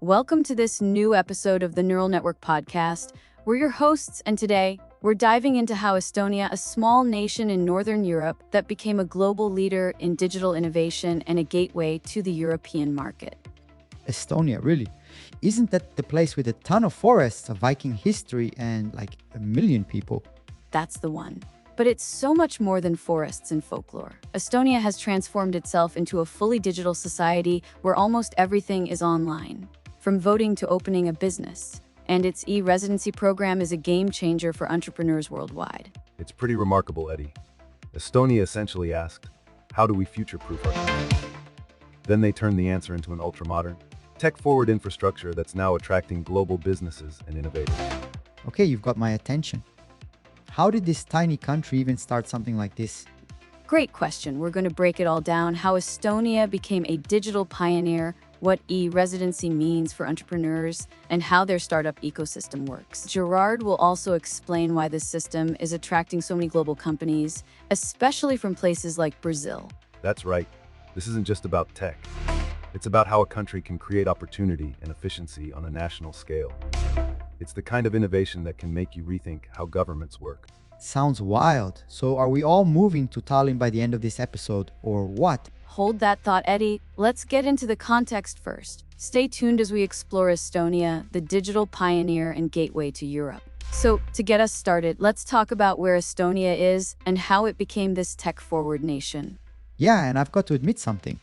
Welcome to this new episode of the Neural Network podcast. We're your hosts, and today we're diving into how Estonia, a small nation in Northern Europe that became a global leader in digital innovation and a gateway to the European market. Estonia, really? Isn't that the place with a ton of forests, a Viking history, and like a million people? That's the one. But it's so much more than forests and folklore. Estonia has transformed itself into a fully digital society where almost everything is online, from voting to opening a business. And its e-residency program is a game changer for entrepreneurs worldwide. It's pretty remarkable, Eddie. Estonia essentially asked, how do we future-proof our country? Then they turned the answer into an ultra-modern, tech-forward infrastructure that's now attracting global businesses and innovators. Okay, you've got my attention. How did this tiny country even start something like this? Great question. We're going to break it all down, how Estonia became a digital pioneer, what e-residency means for entrepreneurs, and how their startup ecosystem works. Gerard will also explain why this system is attracting so many global companies, especially from places like Brazil. That's right. This isn't just about tech. It's about how a country can create opportunity and efficiency on a national scale. It's the kind of innovation that can make you rethink how governments work. Sounds wild. So are we all moving to Tallinn by the end of this episode, or what? Hold that thought, Eddie. Let's get into the context first. Stay tuned as we explore Estonia, the digital pioneer and gateway to Europe. So, to get us started, let's talk about where Estonia is and how it became this tech-forward nation. Yeah, and I've got to admit something.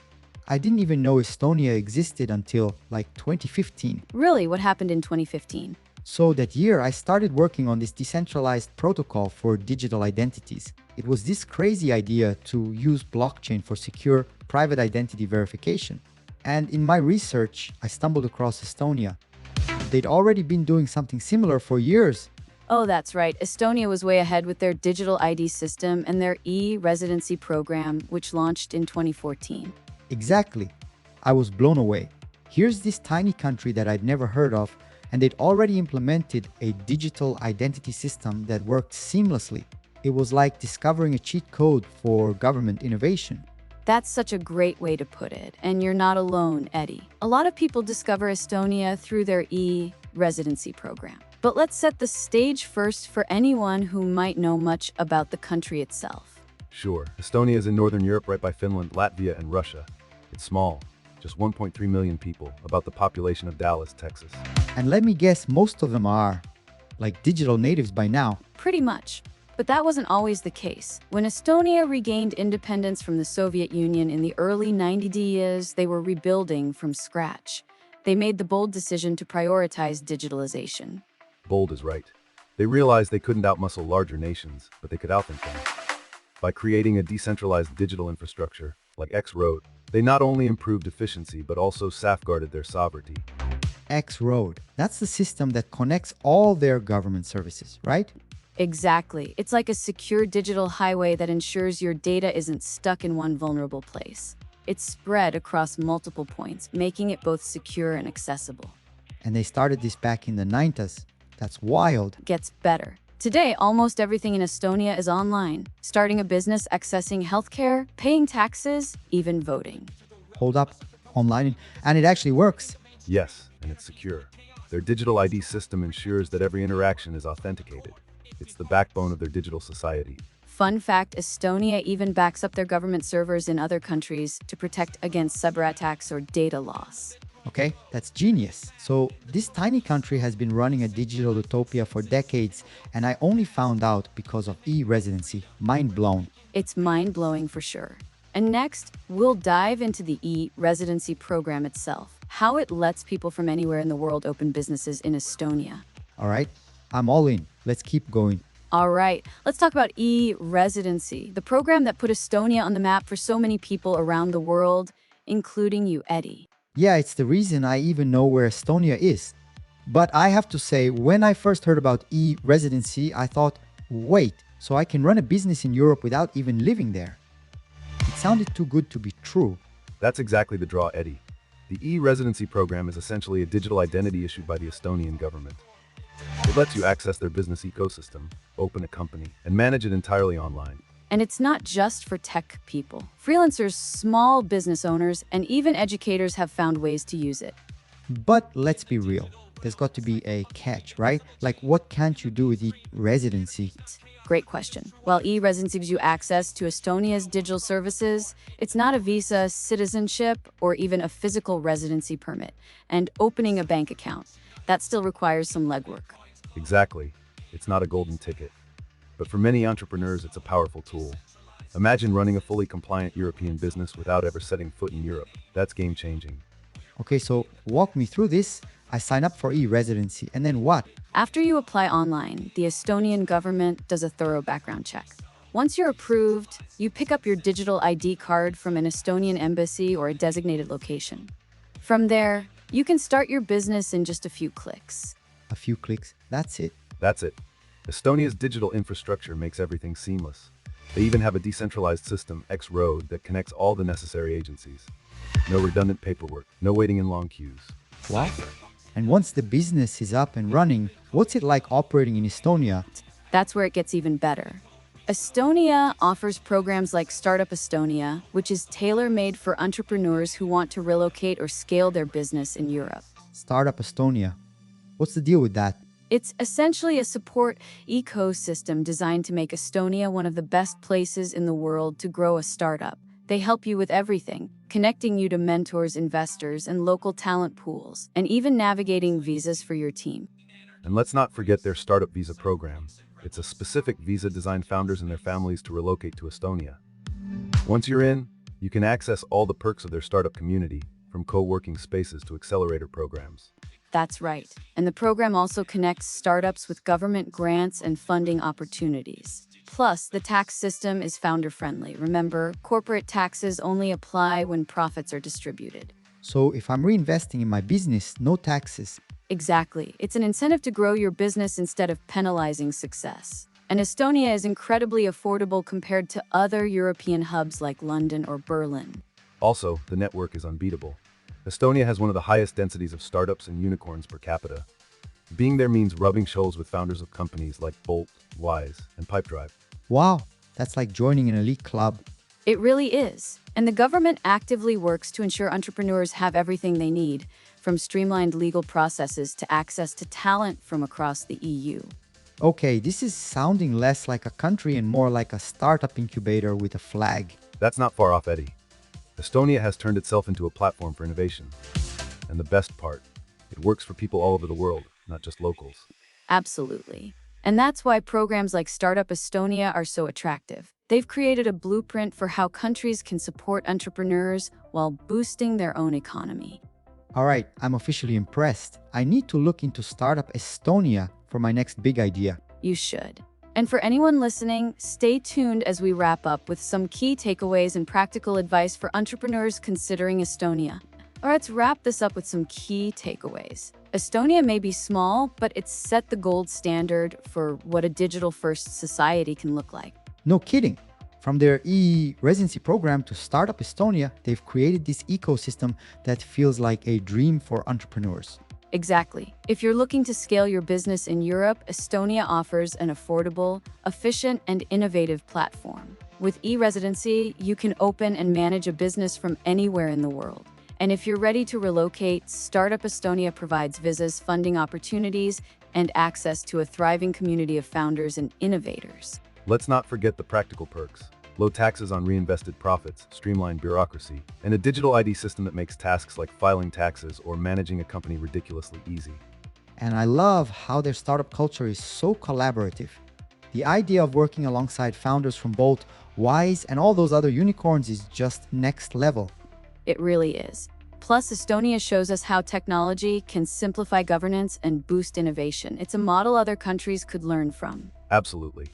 I didn't even know Estonia existed until like 2015. Really, what happened in 2015? So that year, I started working on this decentralized protocol for digital identities. It was this crazy idea to use blockchain for secure private identity verification. And in my research, I stumbled across Estonia. They'd already been doing something similar for years. Oh, that's right. Estonia was way ahead with their digital ID system and their e-residency program, which launched in 2014. Exactly. I was blown away. Here's this tiny country that I'd never heard of, and they'd already implemented a digital identity system that worked seamlessly. It was like discovering a cheat code for government innovation. That's such a great way to put it, and you're not alone, Eddie. A lot of people discover Estonia through their e-residency program. But let's set the stage first for anyone who might know much about the country itself. Sure, Estonia is in Northern Europe right by Finland, Latvia, and Russia. It's small, just 1.3 million people, about the population of Dallas, Texas. And let me guess, most of them are like digital natives by now. Pretty much. But that wasn't always the case. When Estonia regained independence from the Soviet Union in the early 90s years, they were rebuilding from scratch. They made the bold decision to prioritize digitalization. Bold is right. They realized they couldn't outmuscle larger nations, but they could outthink them. By creating a decentralized digital infrastructure, like X-Road, they not only improved efficiency, but also safeguarded their sovereignty. X-Road. That's the system that connects all their government services, right? Exactly. It's like a secure digital highway that ensures your data isn't stuck in one vulnerable place. It's spread across multiple points, making it both secure and accessible. And they started this back in the 90s. That's wild. Gets better. Today, almost everything in Estonia is online. Starting a business, accessing healthcare, paying taxes, even voting. Hold up. Online. And it actually works. Yes, and it's secure. Their digital ID system ensures that every interaction is authenticated. It's the backbone of their digital society. Fun fact, Estonia even backs up their government servers in other countries to protect against cyber attacks or data loss. Okay, that's genius. So this tiny country has been running a digital utopia for decades, and I only found out because of e-residency. Mind blown. It's mind-blowing for sure. And next, we'll dive into the e-residency program itself, how it lets people from anywhere in the world open businesses in Estonia. All right, I'm all in. Let's keep going. All right, let's talk about e-residency, the program that put Estonia on the map for so many people around the world, including you, Eddie. Yeah, it's the reason I even know where Estonia is. But I have to say, when I first heard about e-residency, I thought, wait, so I can run a business in Europe without even living there? It sounded too good to be true. That's exactly the draw, Eddie. The e-residency program is essentially a digital identity issued by the Estonian government. It lets you access their business ecosystem, open a company, and manage it entirely online. And it's not just for tech people. Freelancers, small business owners, and even educators have found ways to use it. But let's be real. There's got to be a catch, right? Like, what can't you do with e-residency? Great question. While e-residency gives you access to Estonia's digital services, it's not a visa, citizenship, or even a physical residency permit. And opening a bank account, that still requires some legwork. Exactly. It's not a golden ticket. But for many entrepreneurs, it's a powerful tool. Imagine running a fully compliant European business without ever setting foot in Europe. That's game-changing. Okay, so walk me through this. I sign up for e-residency, and then what? After you apply online, the Estonian government does a thorough background check. Once you're approved, you pick up your digital ID card from an Estonian embassy or a designated location. From there, you can start your business in just a few clicks. A few clicks, that's it. That's it. Estonia's digital infrastructure makes everything seamless. They even have a decentralized system, X-Road, that connects all the necessary agencies. No redundant paperwork, no waiting in long queues. What? And once the business is up and running, what's it like operating in Estonia? That's where it gets even better. Estonia offers programs like Startup Estonia, which is tailor-made for entrepreneurs who want to relocate or scale their business in Europe. Startup Estonia. What's the deal with that? It's essentially a support ecosystem designed to make Estonia one of the best places in the world to grow a startup. They help you with everything, connecting you to mentors, investors, and local talent pools, and even navigating visas for your team. And let's not forget their startup visa program. It's a specific visa designed founders and their families to relocate to Estonia. Once you're in, you can access all the perks of their startup community, from co-working spaces to accelerator programs. That's right. And the program also connects startups with government grants and funding opportunities. Plus, the tax system is founder-friendly. Remember, corporate taxes only apply when profits are distributed. So if I'm reinvesting in my business, no taxes. Exactly. It's an incentive to grow your business instead of penalizing success. And Estonia is incredibly affordable compared to other European hubs like London or Berlin. Also, the network is unbeatable. Estonia has one of the highest densities of startups and unicorns per capita. Being there means rubbing shoulders with founders of companies like Bolt, Wise, and Pipedrive. Wow, that's like joining an elite club. It really is. And the government actively works to ensure entrepreneurs have everything they need, from streamlined legal processes to access to talent from across the EU. Okay, this is sounding less like a country and more like a startup incubator with a flag. That's not far off, Eddie. Estonia has turned itself into a platform for innovation. And the best part, it works for people all over the world, not just locals. Absolutely. And that's why programs like Startup Estonia are so attractive. They've created a blueprint for how countries can support entrepreneurs while boosting their own economy. All right, I'm officially impressed. I need to look into Startup Estonia for my next big idea. You should. And for anyone listening, stay tuned as we wrap up with some key takeaways and practical advice for entrepreneurs considering Estonia. All right, let's wrap this up with some key takeaways. Estonia may be small, but it's set the gold standard for what a digital-first society can look like. No kidding. From their e-residency program to Startup Estonia, they've created this ecosystem that feels like a dream for entrepreneurs. Exactly. If you're looking to scale your business in Europe, Estonia offers an affordable, efficient, and innovative platform. With e-residency, you can open and manage a business from anywhere in the world. And if you're ready to relocate, Startup Estonia provides visas, funding opportunities, and access to a thriving community of founders and innovators. Let's not forget the practical perks. Low taxes on reinvested profits, streamlined bureaucracy, and a digital ID system that makes tasks like filing taxes or managing a company ridiculously easy. And I love how their startup culture is so collaborative. The idea of working alongside founders from Bolt, Wise, and all those other unicorns is just next level. It really is. Plus, Estonia shows us how technology can simplify governance and boost innovation. It's a model other countries could learn from. Absolutely.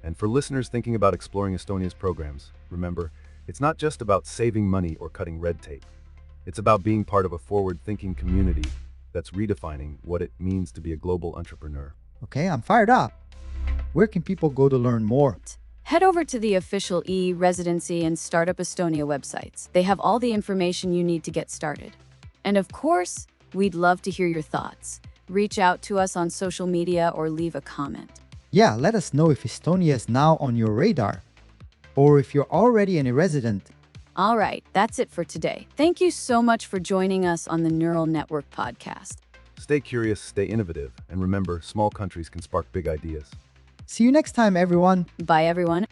And for listeners thinking about exploring Estonia's programs, remember, it's not just about saving money or cutting red tape. It's about being part of a forward-thinking community that's redefining what it means to be a global entrepreneur. Okay, I'm fired up. Where can people go to learn more? Head over to the official e-residency and Startup Estonia websites. They have all the information you need to get started. And of course, we'd love to hear your thoughts. Reach out to us on social media or leave a comment. Yeah, let us know if Estonia is now on your radar. Or if you're already an e-resident, All right, that's it for today. Thank you so much for joining us on the Neural Network podcast. Stay curious, stay innovative, and remember, small countries can spark big ideas. See you next time, everyone. Bye, everyone.